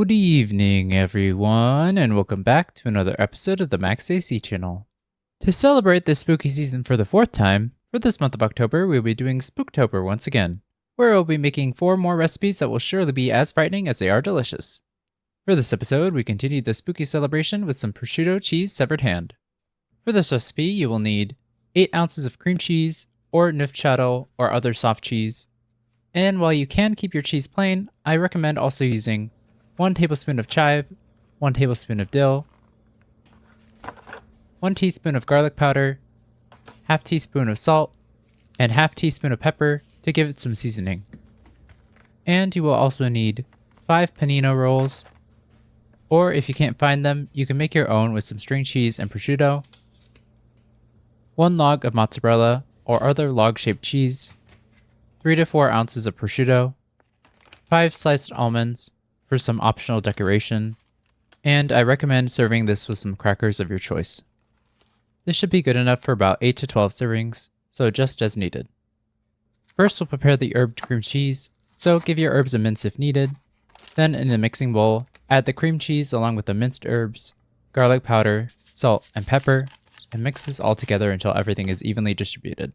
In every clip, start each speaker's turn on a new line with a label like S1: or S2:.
S1: Good evening, everyone, and welcome back to another episode of the Max AC channel. To celebrate this spooky season for the fourth time, for this month of October, we'll be doing Spooktober once again, where we'll be making 4 more recipes that will surely be as frightening as they are delicious. For this episode, we continue the spooky celebration with some Prosciutto Cheese Severed Hand. For this recipe, you will need 8 ounces of cream cheese, or Neufchatel, or other soft cheese. And while you can keep your cheese plain, I recommend also using 1 tablespoon of chive, 1 tablespoon of dill, 1 teaspoon of garlic powder, half teaspoon of salt, and half teaspoon of pepper to give it some seasoning. And you will also need 5 panino rolls, or if you can't find them, you can make your own with some string cheese and prosciutto, 1 log of mozzarella or other log-shaped cheese, 3 to 4 ounces of prosciutto, 5 sliced almonds for some optional decoration, and I recommend serving this with some crackers of your choice. This should be good enough for about 8 to 12 servings, so just as needed. First, we'll prepare the herbed cream cheese, so give your herbs a mince if needed. Then in a mixing bowl, add the cream cheese along with the minced herbs, garlic powder, salt, and pepper, and mix this all together until everything is evenly distributed.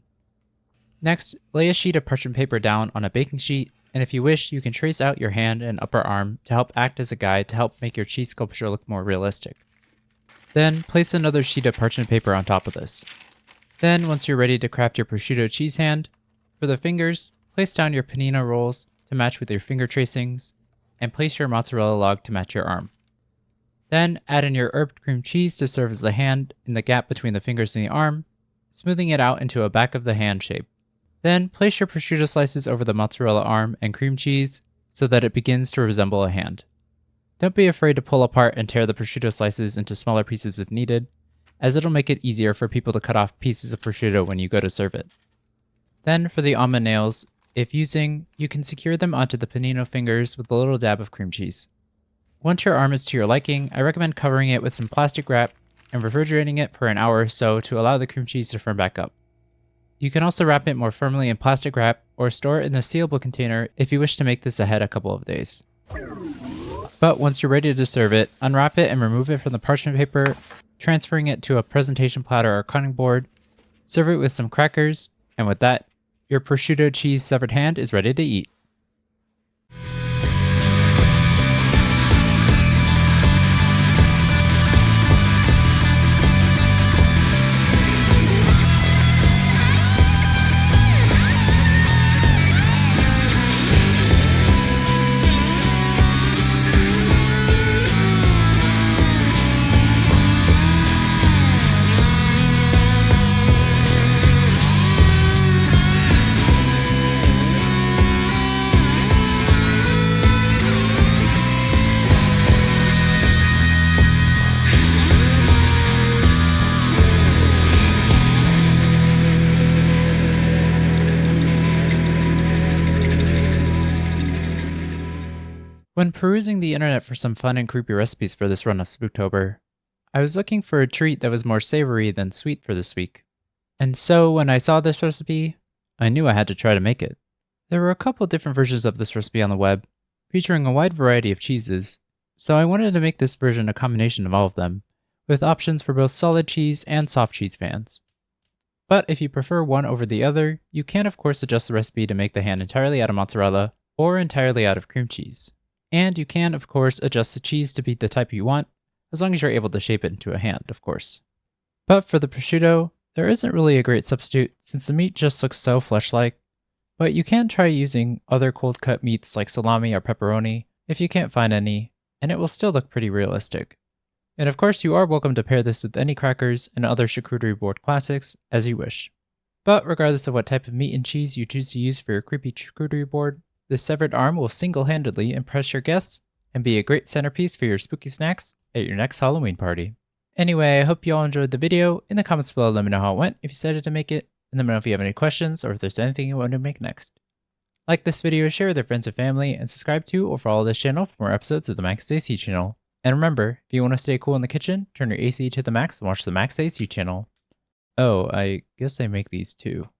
S1: Next, lay a sheet of parchment paper down on a baking sheet, and if you wish, you can trace out your hand and upper arm to help act as a guide to help make your cheese sculpture look more realistic. Then, place another sheet of parchment paper on top of this. Then, once you're ready to craft your prosciutto cheese hand, for the fingers, place down your panino rolls to match with your finger tracings, and place your mozzarella log to match your arm. Then, add in your herbed cream cheese to serve as the hand in the gap between the fingers and the arm, smoothing it out into a back of the hand shape. Then, place your prosciutto slices over the mozzarella arm and cream cheese so that it begins to resemble a hand. Don't be afraid to pull apart and tear the prosciutto slices into smaller pieces if needed, as it'll make it easier for people to cut off pieces of prosciutto when you go to serve it. Then, for the almond nails, if using, you can secure them onto the panino fingers with a little dab of cream cheese. Once your arm is to your liking, I recommend covering it with some plastic wrap and refrigerating it for an hour or so to allow the cream cheese to firm back up. You can also wrap it more firmly in plastic wrap or store it in a sealable container if you wish to make this ahead a couple of days. But once you're ready to serve it, unwrap it and remove it from the parchment paper, transferring it to a presentation platter or cutting board. Serve it with some crackers, and with that, your prosciutto cheese severed hand is ready to eat. When perusing the internet for some fun and creepy recipes for this run of Spooktober, I was looking for a treat that was more savory than sweet for this week. And so when I saw this recipe, I knew I had to try to make it. There were a couple different versions of this recipe on the web, featuring a wide variety of cheeses, so I wanted to make this version a combination of all of them, with options for both solid cheese and soft cheese fans. But if you prefer one over the other, you can of course adjust the recipe to make the hand entirely out of mozzarella or entirely out of cream cheese. And you can, of course, adjust the cheese to be the type you want, as long as you're able to shape it into a hand, of course. But for the prosciutto, there isn't really a great substitute since the meat just looks so flesh-like, but you can try using other cold-cut meats like salami or pepperoni if you can't find any, and it will still look pretty realistic. And of course, you are welcome to pair this with any crackers and other charcuterie board classics as you wish. But regardless of what type of meat and cheese you choose to use for your creepy charcuterie board, this severed arm will single-handedly impress your guests and be a great centerpiece for your spooky snacks at your next Halloween party. Anyway, I hope you all enjoyed the video. In the comments below, let me know how it went if you decided to make it, and let me know if you have any questions or if there's anything you want to make next. Like this video, share with your friends and family, and subscribe to or follow this channel for more episodes of the Max AC channel. And remember, if you want to stay cool in the kitchen, turn your AC to the max and watch the Max AC channel. Oh, I guess I make these too.